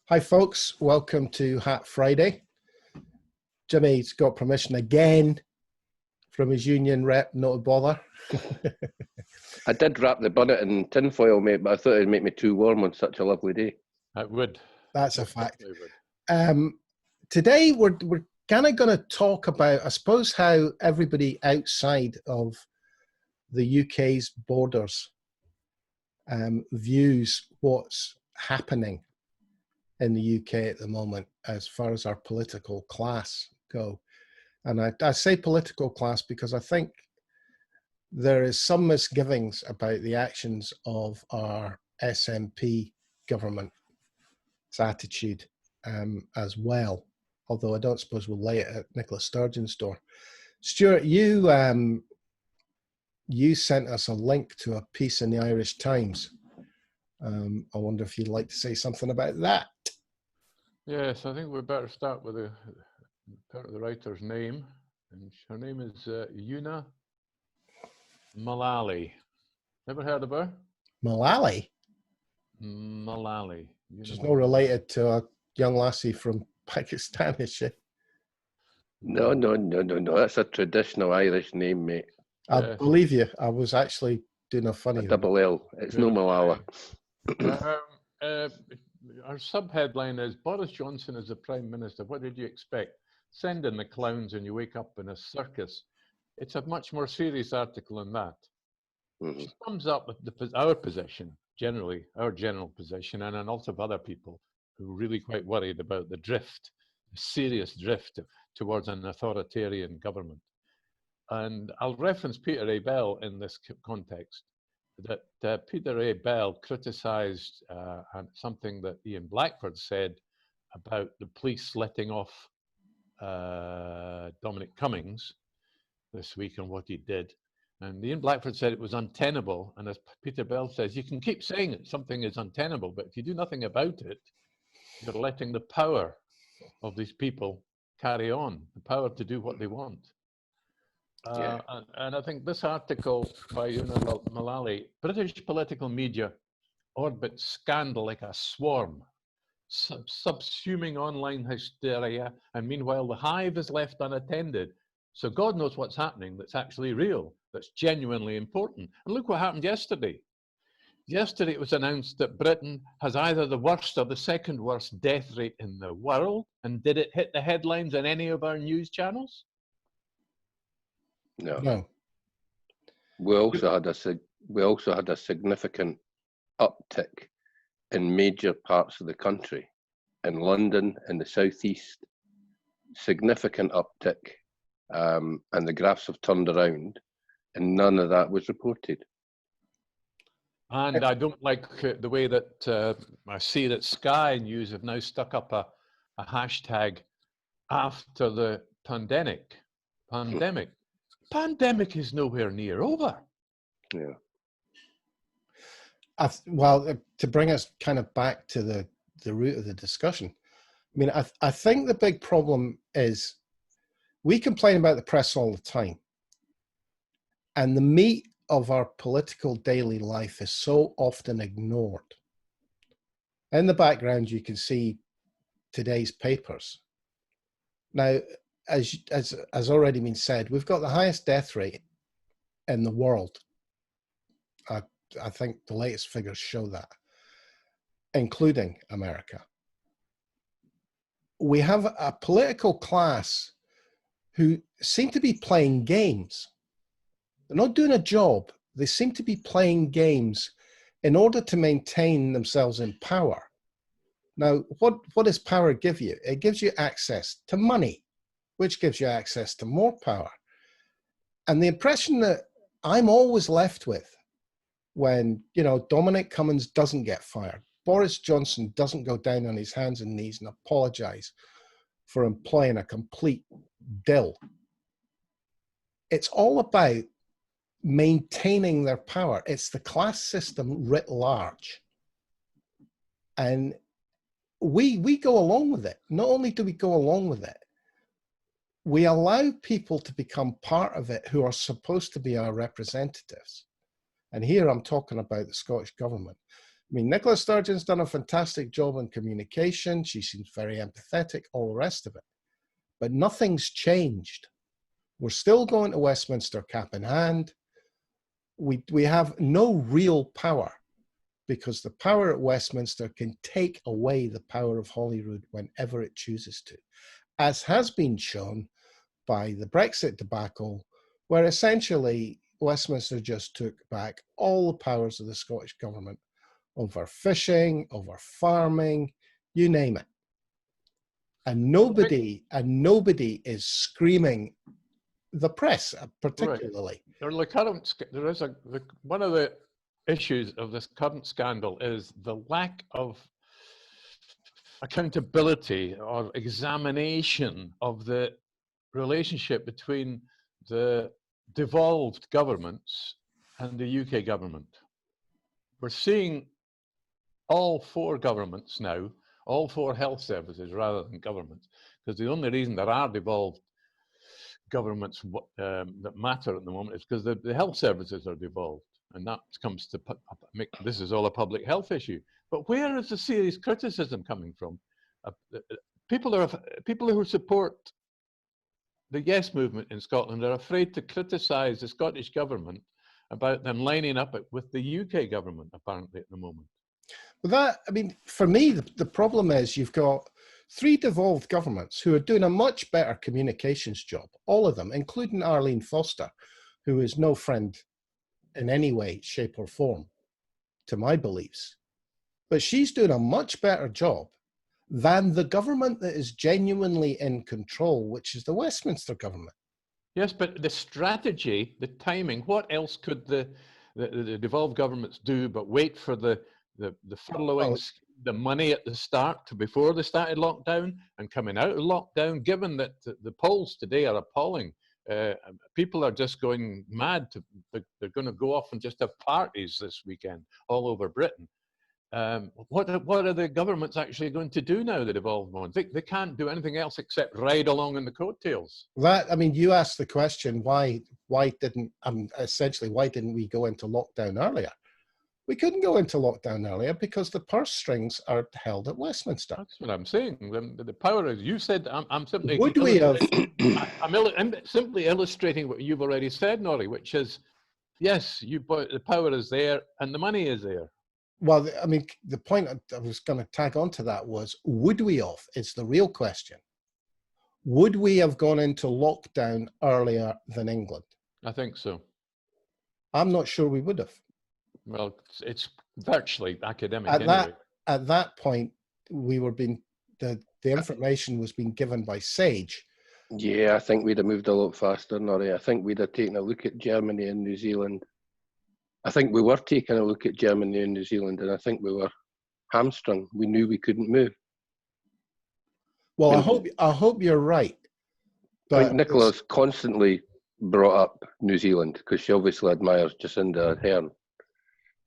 Hi folks, welcome to Hat Friday. Jimmy's got permission again from his union rep not to bother. I did wrap the bonnet in tinfoil, mate, but I thought it'd make me too warm on such a lovely day. It would. That's a fact. Today we're kind of going to talk about, I suppose, how everybody outside of the UK's borders views what's happening in the UK at the moment as far as our political class go. And I say political class because I think there is some misgivings about the actions of our SNP government's attitude as well, although I don't suppose we'll lay it at Nicola Sturgeon's door. Stewart, you sent us a link to a piece in the Irish Times. I wonder if you'd like to say something about that. Yes, I think we better start with the writer's name. And her name is Una Mullally. Never heard of her? Mullally? Mullally. She's not related to a young lassie from Pakistan, is she? No. That's a traditional Irish name, mate. I believe you. I was actually doing a funny double L. It's no Malala. Our sub-headline is, Boris Johnson is the Prime Minister. What did you expect? Send in the clowns and you wake up in a circus. It's a much more serious article than that. Mm-hmm. She sums up with our position, generally, our general position, and a lot of other people who are really quite worried about the drift, the serious drift towards an authoritarian government. And I'll reference Peter A. Bell in this context, that Peter A. Bell criticised something that Ian Blackford said about the police letting off Dominic Cummings this week and what he did. And Ian Blackford said it was untenable. And as Peter Bell says, you can keep saying that something is untenable, but if you do nothing about it, you're letting the power of these people carry on, the power to do what they want. And I think this article by Una Mullally, British political media orbit scandal like a swarm, subsuming online hysteria, and meanwhile the hive is left unattended. So God knows what's happening that's actually real, that's genuinely important. And look what happened yesterday. Yesterday it was announced that Britain has either the worst or the second worst death rate in the world. And did it hit the headlines on any of our news channels? No. We also had a significant uptick in major parts of the country. In London, in the southeast, significant uptick, and the graphs have turned around, and none of that was reported. And I don't like the way that I see that Sky News have now stuck up a hashtag after the pandemic. Pandemic is nowhere near over. Yeah. Well, to bring us kind of back to the root of the discussion, I mean, I think the big problem is we complain about the press all the time. And the meat of our political daily life is so often ignored. In the background, you can see today's papers. Now, as already been said, we've got the highest death rate in the world. I think the latest figures show that, including America. We have a political class who seem to be playing games. They're not doing a job. They seem to be playing games in order to maintain themselves in power. Now, what does power give you? It gives you access to money, which gives you access to more power. And the impression that I'm always left with when, Dominic Cummings doesn't get fired, Boris Johnson doesn't go down on his hands and knees and apologize for employing a complete dill. It's all about maintaining their power. It's the class system writ large. And we go along with it. Not only do we go along with it, we allow people to become part of it who are supposed to be our representatives. And here I'm talking about the Scottish government, I mean, Nicola Sturgeon's done a fantastic job on communication. She seems very empathetic, all the rest of it. But nothing's changed. We're still going to Westminster cap in hand. We have no real power, because the power at Westminster can take away the power of Holyrood whenever it chooses to, as has been shown by the Brexit debacle, where essentially Westminster just took back all the powers of the Scottish government over fishing, over farming, you name it. And nobody is screaming, the press particularly. Right. One of the issues of this current scandal is the lack of accountability or examination of the relationship between the devolved governments and the UK government. We're seeing all four governments now, all four health services rather than governments, because the only reason there are devolved governments that matter at the moment is because the health services are devolved, and that comes to make this is all a public health issue. But where is the serious criticism coming from? People who support the Yes movement in Scotland are afraid to criticise the Scottish government about them lining up with the UK government, apparently, at the moment. Well, I mean, for me, the problem is you've got three devolved governments who are doing a much better communications job, all of them, including Arlene Foster, who is no friend in any way, shape or form to my beliefs. But she's doing a much better job than the government that is genuinely in control, which is the Westminster government. Yes, but the strategy, the timing, what else could the devolved governments do but wait for the furloughing, the money at the start, before they started lockdown and coming out of lockdown, given that the polls today are appalling. People are just going mad. They're going to go off and just have parties this weekend all over Britain. What are the governments actually going to do now, the devolved ones? They can't do anything else except ride along in the coattails. I mean, you asked the question, why didn't we go into lockdown earlier? We couldn't go into lockdown earlier because the purse strings are held at Westminster. That's what I'm saying. The power is, you said, I'm simply... Would we have... I'm simply illustrating what you've already said, Norrie, which is, yes, the power is there and the money is there. Well, I mean, the point I was going to tag on to that was, would we have? It's the real question. Would we have gone into lockdown earlier than England? I think so. I'm not sure we would have. Well, it's virtually academic At that point, we were being, the information was being given by Sage. Yeah, I think we'd have moved a lot faster, Norrie. I think we'd have taken a look at Germany and New Zealand. I think we were taking a look at Germany and New Zealand, and I think we were hamstrung. We knew we couldn't move. Well, I hope you're right. But Nicola's constantly brought up New Zealand because she obviously admires Jacinda Ardern.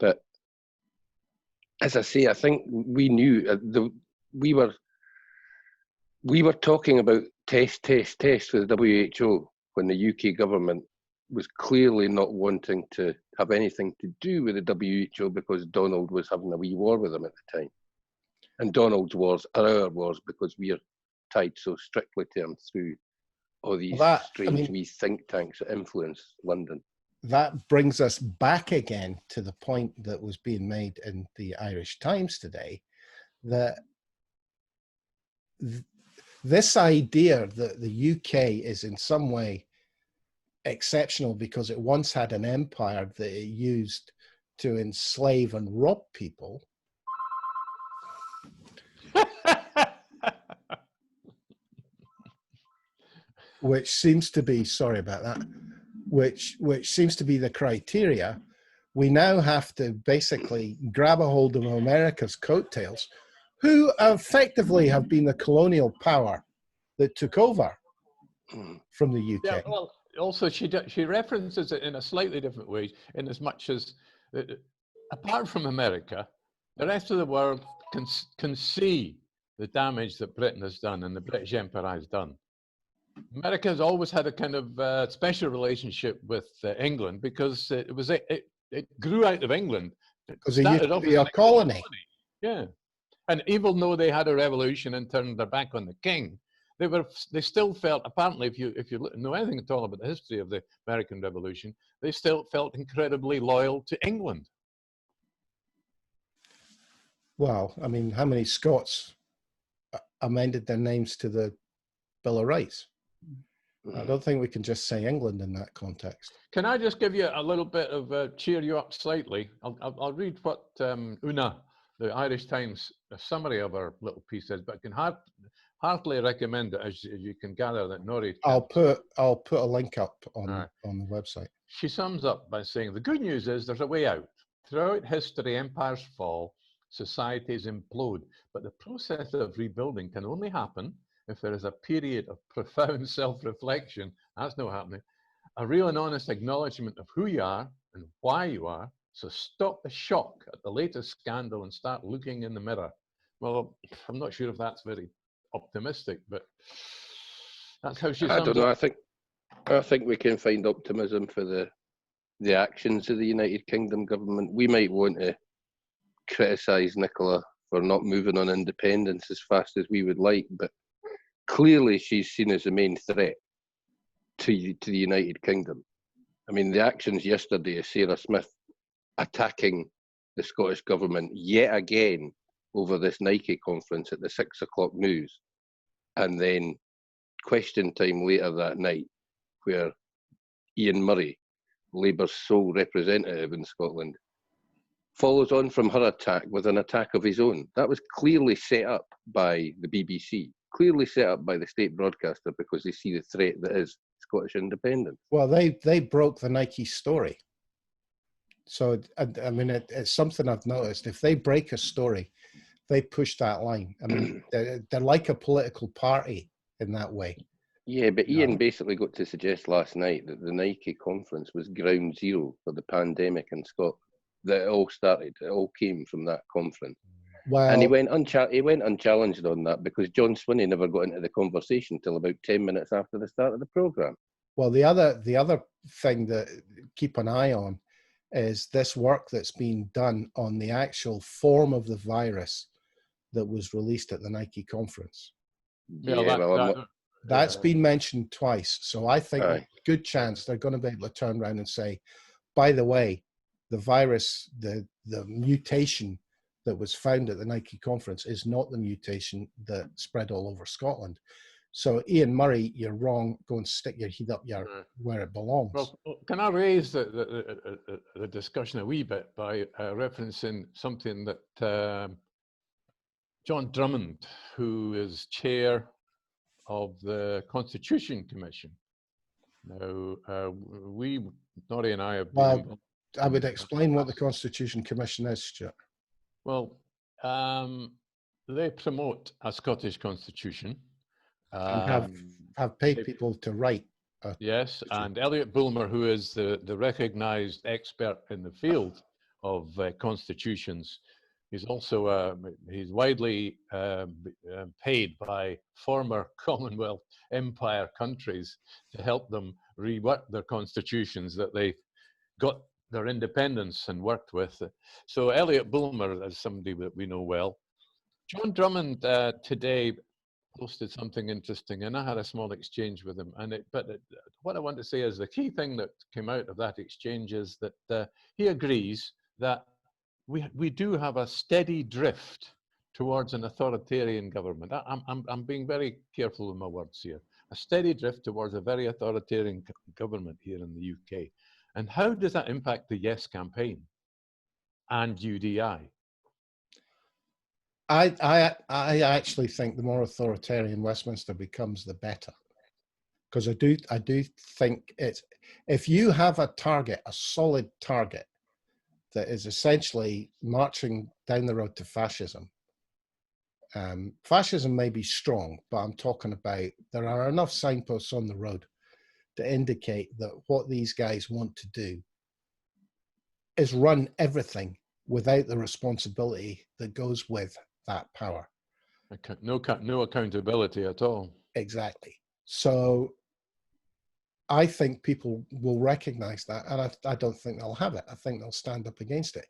But as I say, I think we knew we were talking about test with the WHO when the UK government was clearly not wanting to have anything to do with the WHO because Donald was having a wee war with them at the time. And Donald's wars are our wars because we are tied so strictly to him through all these strange wee think tanks that influence London. That brings us back again to the point that was being made in the Irish Times today, that this idea that the UK is in some way exceptional because it once had an empire that it used to enslave and rob people. Which seems to be, sorry about that, which seems to be the criteria. We now have to basically grab a hold of America's coattails, who effectively have been the colonial power that took over from the UK. Yeah, well, also she references it in a slightly different way, in as much as, apart from America, the rest of the world can see the damage that Britain has done and the British Empire has done. America has always had a kind of special relationship with England because it grew out of England Because it used to be a colony. Yeah. And even though they had a revolution and turned their back on the king, they still felt, apparently, if you know anything at all about the history of the American Revolution, they still felt incredibly loyal to England. Well, I mean, how many Scots amended their names to the Bill of Rights? I don't think we can just say England in that context. Can I just give you a little bit of cheer you up slightly? I'll read what Una, the Irish Times, a summary of her little piece is, but I can heartily recommend it, as you can gather that Norrie. I'll put a link up on the website. She sums up by saying, the good news is there's a way out. Throughout history, empires fall, societies implode, but the process of rebuilding can only happen if there is a period of profound self-reflection. That's not happening. A real and honest acknowledgement of who you are and why you are. So stop the shock at the latest scandal and start looking in the mirror. Well, I'm not sure if that's very optimistic, but that's how she sums I don't know. up. I think we can find optimism for the actions of the United Kingdom government. We might want to criticise Nicola for not moving on independence as fast as we would like, but clearly she's seen as the main threat to the United Kingdom. I mean, the actions yesterday of Sarah Smith attacking the Scottish government yet again over this Nike conference at the 6 o'clock news, and then question time later that night where Ian Murray, Labour's sole representative in Scotland, follows on from her attack with an attack of his own. That was clearly set up by the BBC, clearly set up by the state broadcaster because they see the threat that is Scottish independence. Well, they broke the Nike story. So, I mean, it's something I've noticed. If they break a story, they push that line. I mean, they're like a political party in that way. Yeah, but Ian basically got to suggest last night that the Nike conference was ground zero for the pandemic in Scotland. That it all came from that conference. Well, and he went unchallenged on that because John Swinney never got into the conversation till about 10 minutes after the start of the programme. Well, the other thing that keep an eye on is this work that's being done on the actual form of the virus that was released at the Nike conference. That's been mentioned twice. So I think there's a good chance they're going to be able to turn around and say, by the way, the virus, the mutation that was found at the Nike conference is not the mutation that spread all over Scotland. So Ian Murray, you're wrong. Go and stick your head up where it belongs. Well, can I raise the discussion a wee bit by referencing something that John Drummond, who is chair of the Constitution Commission. Now, Norrie and I have been... I would explain what the Constitution Commission is, Stuart. Well, they promote a Scottish constitution. And have paid people to write. Yes, and Elliot Bulmer, who is the recognised expert in the field of constitutions, he's also he's widely paid by former Commonwealth Empire countries to help them rework their constitutions that they got their independence and worked with. So Elliot Bulmer is somebody that we know well. John Drummond today posted something interesting, and I had a small exchange with him. What I want to say is the key thing that came out of that exchange is that he agrees that we do have a steady drift towards an authoritarian government. I'm being very careful with my words here. A steady drift towards a very authoritarian government here in the UK. And how does that impact the Yes campaign and UDI? I actually think the more authoritarian Westminster becomes, the better, because I do think it's, if you have a target, a solid target that is essentially marching down the road to fascism. Fascism may be strong, but I'm talking about there are enough signposts on the road to indicate that what these guys want to do is run everything without the responsibility that goes with that power. No accountability at all. Exactly. So I think people will recognize that, and I don't think they'll have it. I think they'll stand up against it.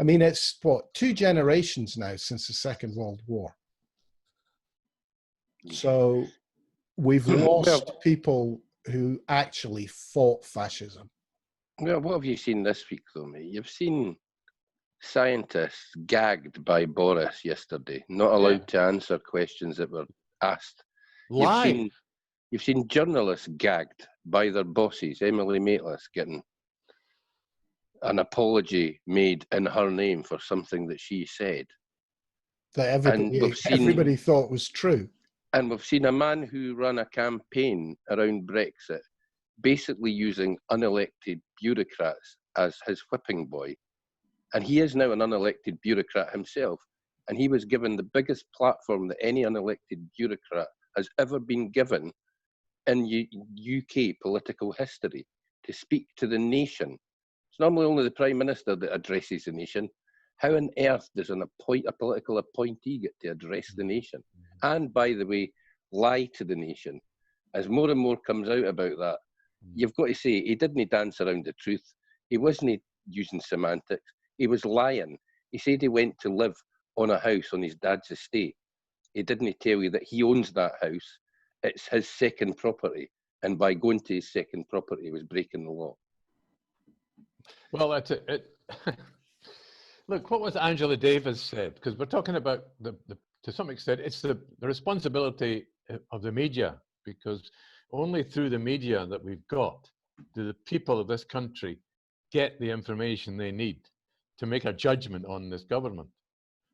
I mean, it's what, 2 generations now since the Second World War. So we've lost people who actually fought fascism. Well, what have you seen this week, though, mate? You've seen scientists gagged by Boris yesterday, not allowed to answer questions that were asked. Live. You've seen journalists gagged by their bosses. Emily Maitlis getting an apology made in her name for something that she said. That everybody thought was true. And we've seen a man who ran a campaign around Brexit, basically using unelected bureaucrats as his whipping boy. And he is now an unelected bureaucrat himself. And he was given the biggest platform that any unelected bureaucrat has ever been given in UK political history, to speak to the nation. It's normally only the Prime Minister that addresses the nation. How on earth does a political appointee get to address the nation? And, by the way, lie to the nation? As more and more comes out about that, you've got to say he didn't dance around the truth. He wasn't using semantics. He was lying. He said he went to live on a house on his dad's estate. He didn't tell you that he owns that house. It's his second property. And by going to his second property, he was breaking the law. Well, that's it. Look, what was Angela Davis said? Because we're talking about, to some extent, it's the responsibility of the media, because only through the media that we've got do the people of this country get the information they need to make a judgment on this government.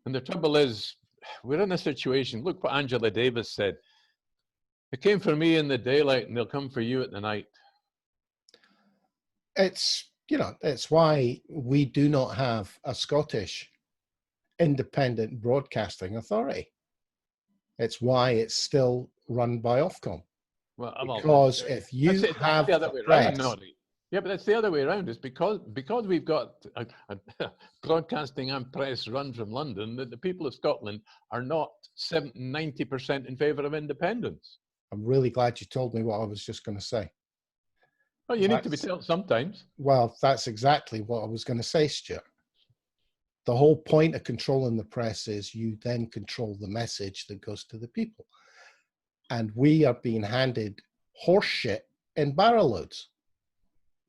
And the trouble is, we're in a situation, look what Angela Davis said. They came for me in the daylight and they'll come for you at the night. It's, you know, it's why we do not have a Scottish independent broadcasting authority. It's why it's still run by Ofcom. Well, because if you have the other way around, Norrie. Yeah, but that's the other way around. It's because we've got a broadcasting and press run from London, that the people of Scotland are not 90% in favour of independence. I'm really glad you told me what I was just going to say. Well, you need to be told sometimes. Well, that's exactly what I was going to say, Stuart. The whole point of controlling the press is you then control the message that goes to the people. And we are being handed horse shit in barrel loads.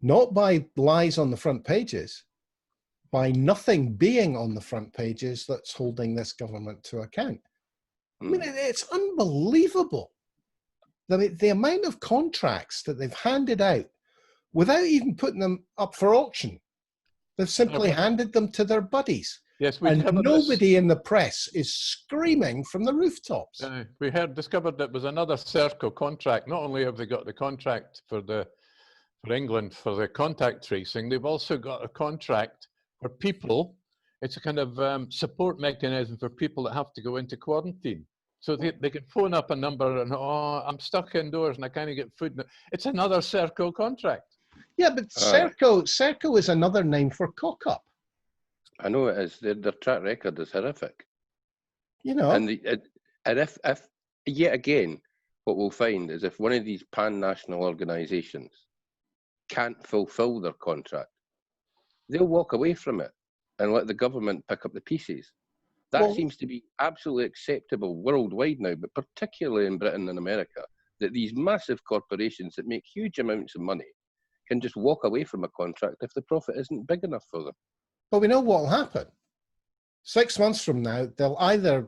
Not by lies on the front pages, by nothing being on the front pages that's holding this government to account. I mean, it's unbelievable. The amount of contracts that they've handed out without even putting them up for auction. They've simply handed them to their buddies. Yes, and nobody in the press is screaming from the rooftops. We discovered that was another Serco contract. Not only have they got the contract for England for the contact tracing, they've also got a contract for people. It's a kind of support mechanism for people that have to go into quarantine. So they can phone up a number and, oh, I'm stuck indoors and I can't get food. It's another Serco contract. Yeah, but Serco is another name for cock-up. I know it is. Their track record is horrific. You know. And if yet again, what we'll find is if one of these pan-national organisations can't fulfil their contract, they'll walk away from it and let the government pick up the pieces. That seems to be absolutely acceptable worldwide now, but particularly in Britain and America, that these massive corporations that make huge amounts of money can just walk away from a contract if the profit isn't big enough for them. But we know what will happen. 6 months from now, they'll either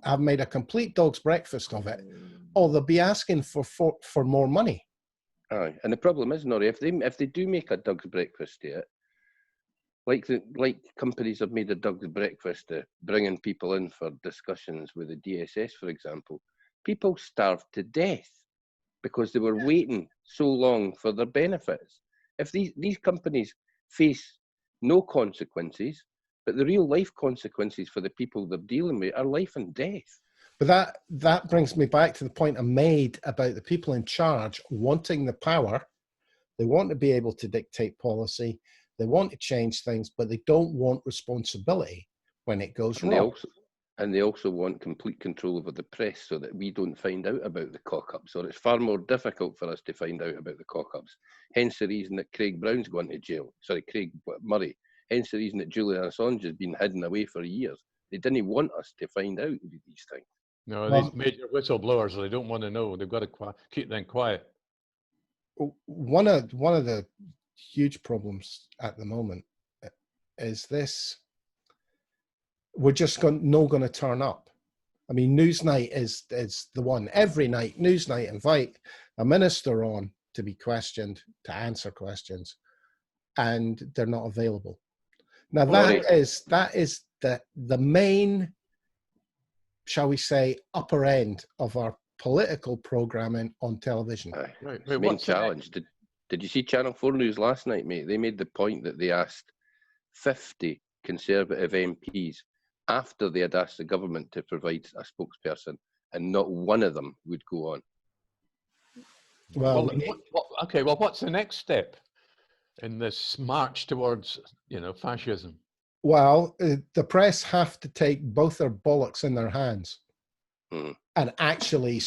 have made a complete dog's breakfast of it, or they'll be asking for more money. Aye, and the problem is, Norrie, if they do make a dog's breakfast to it, like companies have made a dog's breakfast to bringing people in for discussions with the DSS, for example, people starved to death because they were waiting so long for their benefits. If these companies face no consequences, but the real life consequences for the people they're dealing with are life and death. But that brings me back to the point I made about the people in charge wanting the power. They want to be able to dictate policy. They want to change things, but they don't want responsibility when it goes wrong. And they also want complete control over the press so that we don't find out about the cock-ups, or it's far more difficult for us to find out about the cock-ups. Hence the reason that Craig Brown's gone to jail. Sorry, Craig Murray. Hence the reason that Julian Assange has been hidden away for years. They didn't want us to find out these things. No, these major whistleblowers, they don't want to know. They've got to keep them quiet. One of the huge problems at the moment is this: we're just not going to turn up. I mean, Newsnight is the one. Every night, Newsnight invite a minister on to be questioned, to answer questions, and they're not available. Now that is the main, shall we say, upper end of our political programming on television. Right. The main challenge. Did you see Channel 4 News last night, mate? They made the point that they asked 50 Conservative MPs after they had asked the government to provide a spokesperson, and not one of them would go on. Well, okay. Well, what's the next step in this march towards, fascism? Well, the press have to take both their bollocks in their hands and actually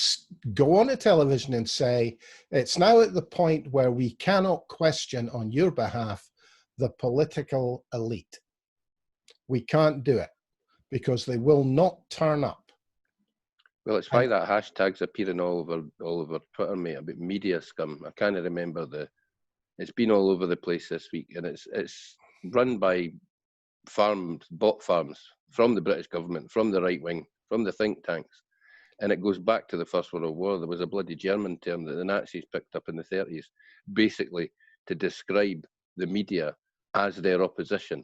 go on a television and say, it's now at the point where we cannot question on your behalf the political elite. We can't do it because they will not turn up. Well, it's why that hashtag's appearing all over Twitter, mate, about media scum. I can't remember it's been all over the place this week, and it's run by bot farms from the British government, from the right wing, from the think tanks. And it goes back to the First World War. There was a bloody German term that the Nazis picked up in the 30s, basically to describe the media as their opposition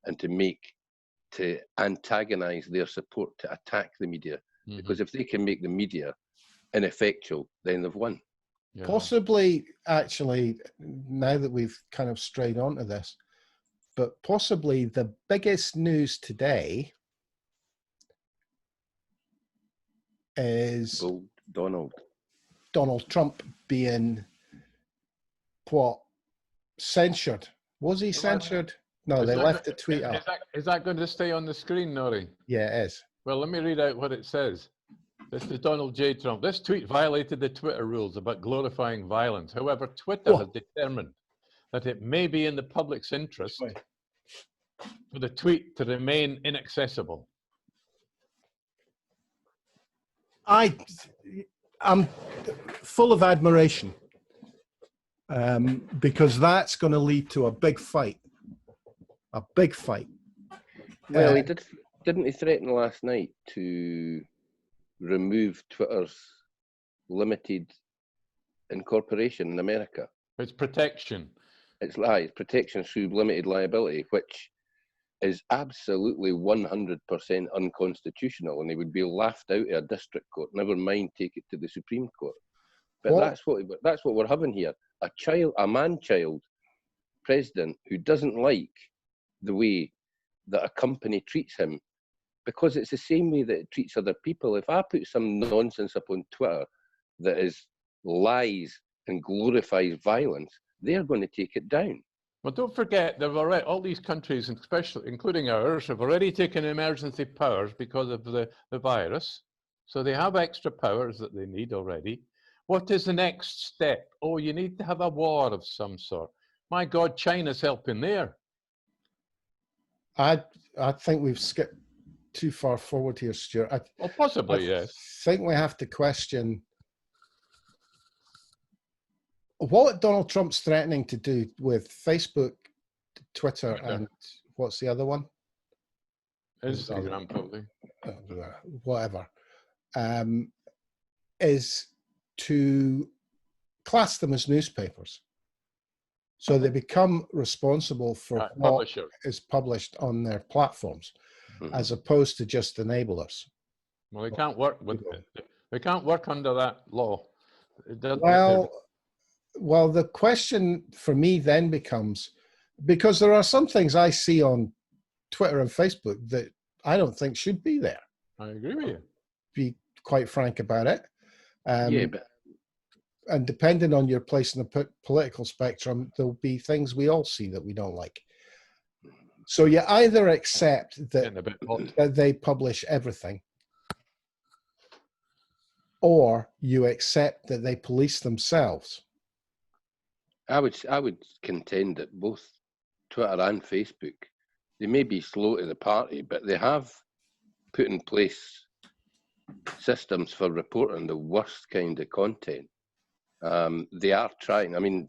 and to antagonize their support, to attack the media. Mm-hmm. Because if they can make the media ineffectual, then they've won. Yeah. Possibly, actually, now that we've kind of strayed onto this, but possibly the biggest news today is Donald Trump being censured. Was he censured? No, they left the tweet up. Is that going to stay on the screen, Norrie? Yeah, it is. Well, let me read out what it says. This is Donald J. Trump. This tweet violated the Twitter rules about glorifying violence. However, Twitter has determined that it may be in the public's interest for the tweet to remain inaccessible. I'm full of admiration because that's going to lead to a big fight. A big fight. Well, didn't he threaten last night to remove Twitter's limited incorporation in America? It's protection. It's protection through limited liability, which is absolutely 100% unconstitutional, and he would be laughed out of a district court, never mind take it to the Supreme Court. But that's what we're having here. A man-child president who doesn't like the way that a company treats him, because it's the same way that it treats other people. If I put some nonsense up on Twitter that is lies and glorifies violence, they're going to take it down. Well, don't forget, all these countries, especially including ours, have already taken emergency powers because of the virus. So they have extra powers that they need already. What is the next step? Oh, you need to have a war of some sort. My God, China's helping there. I think we've skipped too far forward here, Stuart. Possibly, yes. I think we have to question what Donald Trump's threatening to do with Facebook, Twitter, and what's the other one? Instagram, probably. Whatever. Is to class them as newspapers. So they become responsible for what is published on their platforms, as opposed to just enablers. Well, they can't work with it. They can't work under that law. Well, the question for me then becomes, because there are some things I see on Twitter and Facebook that I don't think should be there. I agree with you. Be quite frank about it. But and depending on your place in the political spectrum, there'll be things we all see that we don't like. So you either accept Getting a bit hot. that they publish everything, or you accept that they police themselves. I would contend that both Twitter and Facebook, they may be slow to the party, but they have put in place systems for reporting the worst kind of content. They are trying. I mean,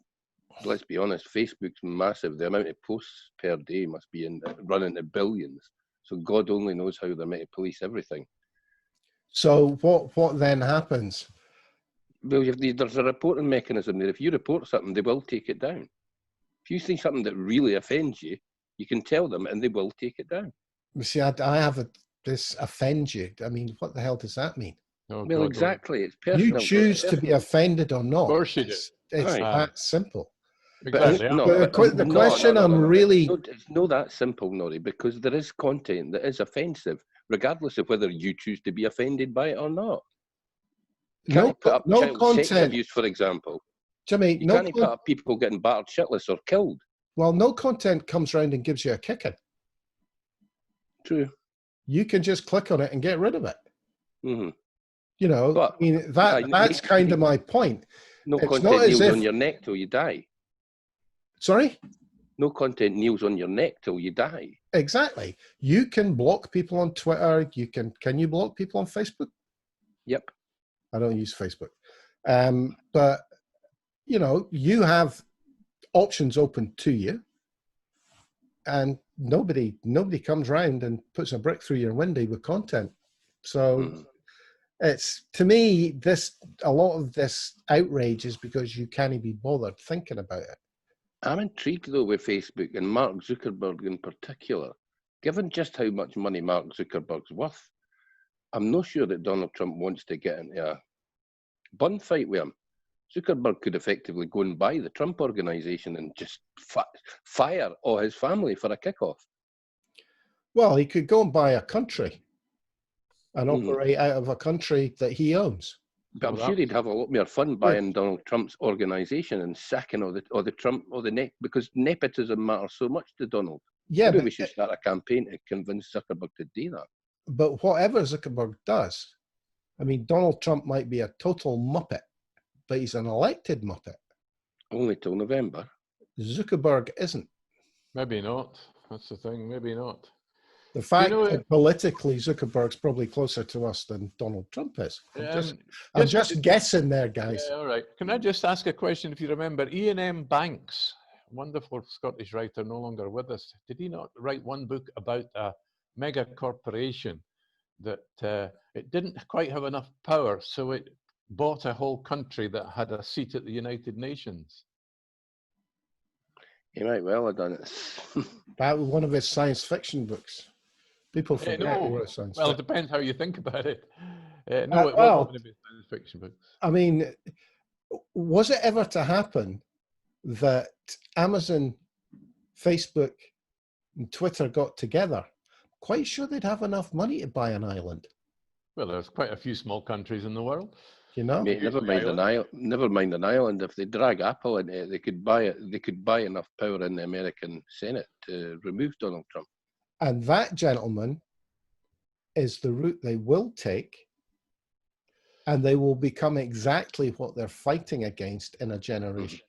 let's be honest, Facebook's massive. The amount of posts per day must be running to billions. So God only knows how they're meant to police everything. So what then happens? Well, there's a reporting mechanism there. If you report something, they will take it down. If you see something that really offends you, you can tell them and they will take it down. You see, I have this offend you. I mean, what the hell does that mean? Oh, well, God, exactly. It's personal. You choose to be offended or not. Of course you do. It's Aye. that simple. Exactly. But the question I'm really... It's not that simple, Norrie, because there is content that is offensive, regardless of whether you choose to be offended by it or not. You can't put up child sex abuse, for example. Jimmy, you can't put up people getting battered shitless or killed. Well, no content comes around and gives you a kicking. True. You can just click on it and get rid of it. Mm-hmm. You know, but, I mean, that's kind of my point. No content kneels on your neck till you die. Sorry? No content kneels on your neck till you die. Exactly. You can block people on Twitter. Can you block people on Facebook? Yep. I don't use Facebook. But, you know, you have options open to you, and nobody comes round and puts a brick through your window with content. So it's, to me, a lot of this outrage is because you can't be bothered thinking about it. I'm intrigued, though, with Facebook and Mark Zuckerberg in particular. Given just how much money Mark Zuckerberg's worth, I'm not sure that Donald Trump wants to get into a bun fight with him. Zuckerberg could effectively go and buy the Trump organization and just fire all his family for a kickoff. Well, he could go and buy a country and operate out of a country that he owns. But I'm sure he'd have a lot more fun buying Donald Trump's organization and sacking all the Trump or the neck, because nepotism matters so much to Donald. Yeah, maybe we should start a campaign to convince Zuckerberg to do that. But whatever Zuckerberg does, I mean, Donald Trump might be a total muppet, but he's an elected muppet. Only till November. Zuckerberg isn't. Maybe not. That's the thing. Maybe not. The fact that politically Zuckerberg's probably closer to us than Donald Trump is. I'm just guessing there, guys. Yeah, all right. Can I just ask a question? If you remember, Ian Banks, wonderful Scottish writer, no longer with us. Did he not write one book about a mega corporation that it didn't quite have enough power, so it bought a whole country that had a seat at the United Nations? He might well have done it. That was one of his science fiction books. People forget he wrote science fiction. Well, it depends how you think about it. No, it wasn't one of his science fiction books. I mean, was it ever to happen that Amazon, Facebook, and Twitter got together? Quite sure they'd have enough money to buy an island. Well, there's quite a few small countries in the world. You know, mate, never mind an island. If they drag Apple into it, they could buy it. They could buy enough power in the American Senate to remove Donald Trump. And that, gentlemen, is the route they will take, and they will become exactly what they're fighting against in a generation.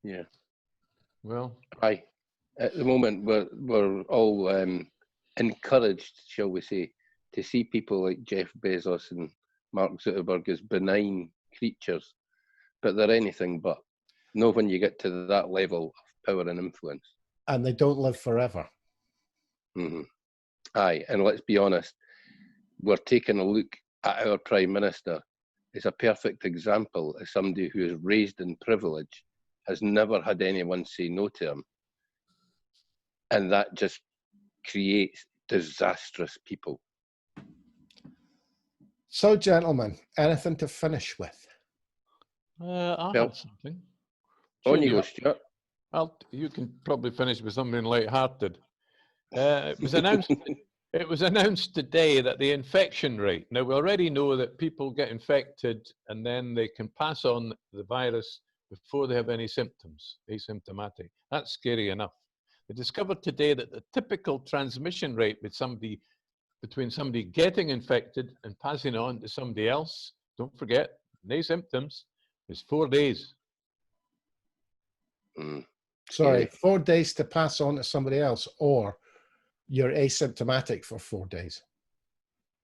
Yeah. Well, aye. At the moment, we're all encouraged, shall we say, to see people like Jeff Bezos and Mark Zuckerberg as benign creatures, but they're anything but. Not when you get to that level of power and influence. And they don't live forever. Mm-hmm. Aye, and let's be honest, we're taking a look at our Prime Minister as a perfect example of somebody who is raised in privilege, has never had anyone say no to him, and that just creates disastrous people. So, gentlemen, anything to finish with? I have something. On you go, Stewart. Well, you can probably finish with something light-hearted. It was announced today that the infection rate. Now, we already know that people get infected and then they can pass on the virus before they have any symptoms, asymptomatic. That's scary enough. They discovered today that the typical transmission rate between somebody getting infected and passing it on to somebody else, don't forget, no symptoms, is 4 days. Sorry, 4 days to pass on to somebody else, or you're asymptomatic for 4 days.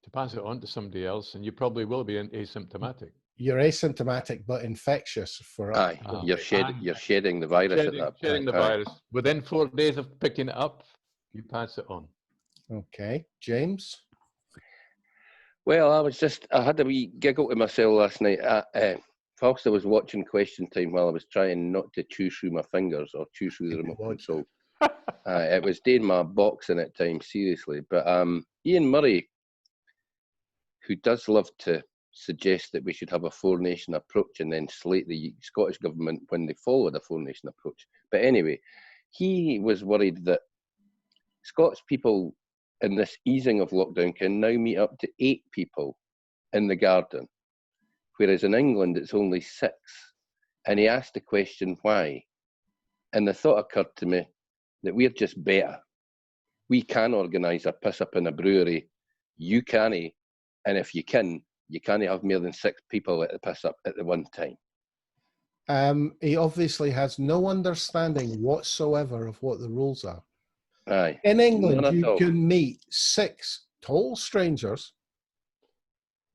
To pass it on to somebody else, and you probably will be asymptomatic. You're asymptomatic but infectious for Aye, you're shedding the virus at that point. Shedding the virus. Within 4 days of picking it up, you pass it on. Okay, James? Well, I had a wee giggle to myself last night. Whilst I was watching Question Time, while I was trying not to chew through my fingers or chew through the remote control. It was doing my boxing at times, seriously. But Ian Murray, who does love to suggest that we should have a four-nation approach and then slate the Scottish government when they followed a four-nation approach. But anyway, he was worried that Scots people in this easing of lockdown can now meet up to 8 people in the garden, whereas in England it's only 6. And he asked the question, why? And the thought occurred to me that we're just better. We can organise a piss up in a brewery. You can't. And if you can't have more than 6 people at the piss up at the one time. He obviously has no understanding whatsoever of what the rules are. Aye. In England, you can meet 6 total strangers,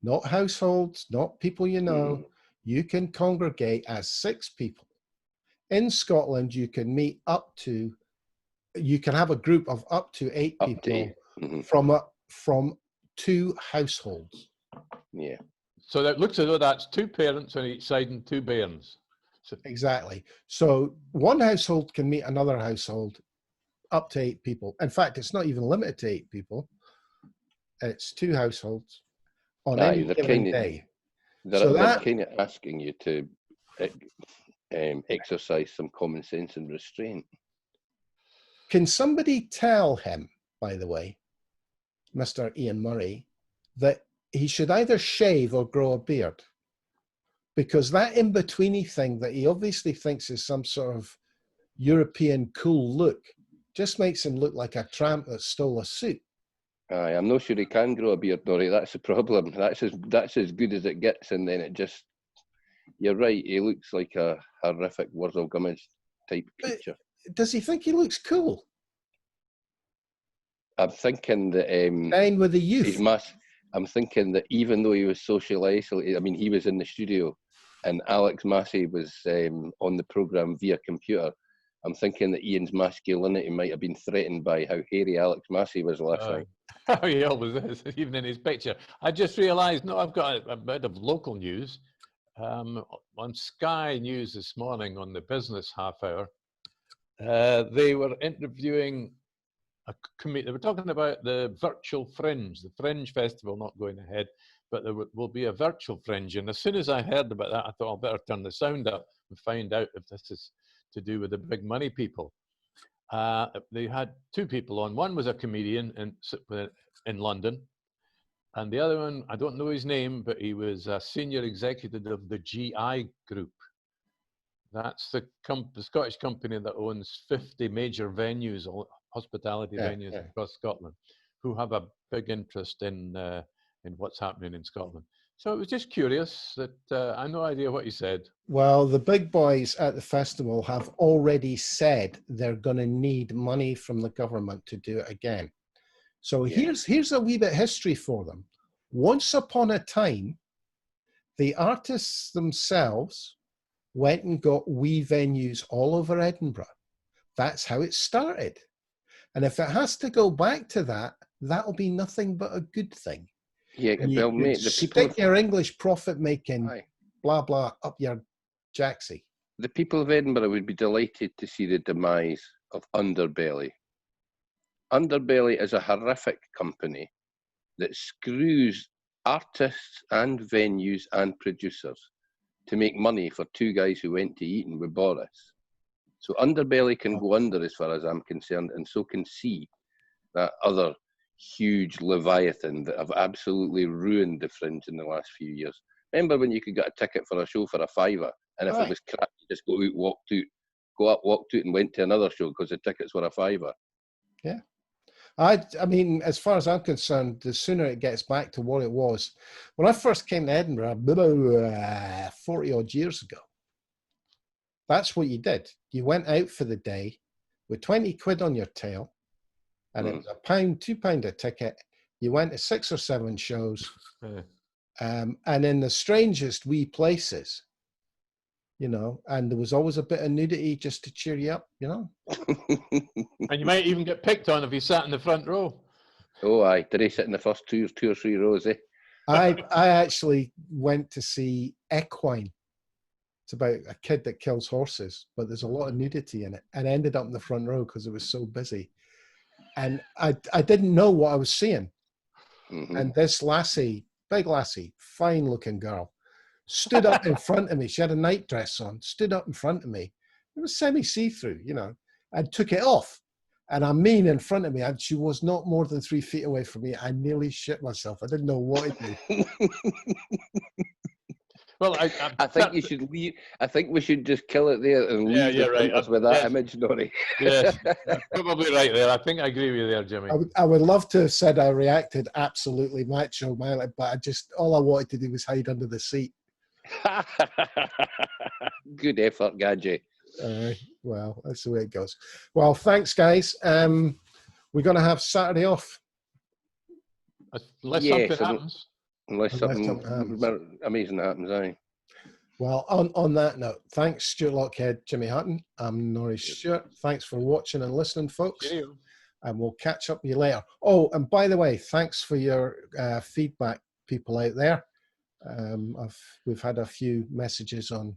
not households, not people you know. You can congregate as 6 people. In Scotland, you can meet you can have a group of up to 8 people from 2 households. Yeah. So that looks as though that's 2 parents on each side and 2 bairns. Exactly. So one household can meet another household up to 8 people. In fact, it's not even limited to 8 people. It's 2 households on any given day. They're kind of asking you to exercise some common sense and restraint. Can somebody tell him, by the way, Mr. Ian Murray, that he should either shave or grow a beard? Because that in-betweeny thing that he obviously thinks is some sort of European cool look just makes him look like a tramp that stole a suit. Aye, I'm not sure he can grow a beard, Norrie. That's the problem. That's as good as it gets, and then it just... You're right, he looks like a horrific Wurzel Gummidge type creature. But does he think he looks cool? I'm thinking that... Dying with the youth. I'm thinking that even though he was socially isolated, I mean, he was in the studio and Alex Massey was on the programme via computer. I'm thinking that Ian's masculinity might have been threatened by how hairy Alex Massey was last night. Oh, he always is, even in his picture. I just realised, I've got a bit of local news. On Sky News this morning on the business half hour, they were interviewing they were talking about the virtual Fringe, the Fringe Festival not going ahead, but there will be a virtual Fringe. And as soon as I heard about that, I thought I'll better turn the sound up and find out if this is to do with the big money people. They had 2 people on. One was a comedian in London, and the other one, I don't know his name, but he was a senior executive of the GI Group. That's the Scottish company that owns 50 major venues, hospitality venues across Scotland, who have a big interest in what's happening in Scotland. So it was just curious that I have no idea what he said. Well, the big boys at the festival have already said they're going to need money from the government to do it again. So here's a wee bit of history for them. Once upon a time, the artists themselves went and got wee venues all over Edinburgh. That's how it started. And if it has to go back to that, that'll be nothing but a good thing. Yeah, well, mate, the people... Stick your English profit-making blah, blah up your jacksie. The people of Edinburgh would be delighted to see the demise of Underbelly. Underbelly is a horrific company that screws artists and venues and producers to make money for 2 guys who went to Eton with Boris. So Underbelly can go under as far as I'm concerned, and so can see that other huge leviathan that have absolutely ruined the Fringe in the last few years. Remember when you could get a ticket for a show for a £5, and if it was crap, you just go out, walked out, got up, walked out, and went to another show because the tickets were a £5. Yeah. I mean, as far as I'm concerned, the sooner it gets back to what it was. When I first came to Edinburgh, 40 odd years ago, that's what you did. You went out for the day with 20 quid on your tail, and it was £1, £2 a ticket. You went to 6 or 7 shows, and in the strangest wee places, you know, and there was always a bit of nudity just to cheer you up, you know. And you might even get picked on if you sat in the front row. Oh, aye. Did he sit in the first two or three rows, eh? I actually went to see Equine. It's about a kid that kills horses, but there's a lot of nudity in it, and I ended up in the front row because it was so busy. And I didn't know what I was seeing. And this lassie, big lassie, fine looking girl, stood up in front of me. She had a nightdress on, stood up in front of me. It was semi-see-through, you know, and took it off. And I mean in front of me, and she was not more than 3 feet away from me. I nearly shit myself. I didn't know what to do. Well, I think you should leave. I think we should just kill it there and leave the printers with that image, Norrie. Yes, probably right there. I think I agree with you there, Jimmy. I would love to have said I reacted absolutely macho, man, but all I wanted to do was hide under the seat. Good effort, Gadget. Well, that's the way it goes. Well, thanks, guys. We're going to have Saturday off. Unless something happens. Unless something amazing happens, aye. Well, on that note, thanks, Stuart Lockhead, Jimmy Hutton. I'm Norrie Stewart. Thanks for watching and listening, folks. Cheerio. And we'll catch up with you later. Oh, and by the way, thanks for your feedback, people out there. We've had a few messages on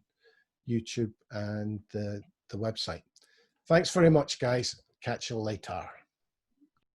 YouTube and the website. Thanks very much, guys. Catch you later.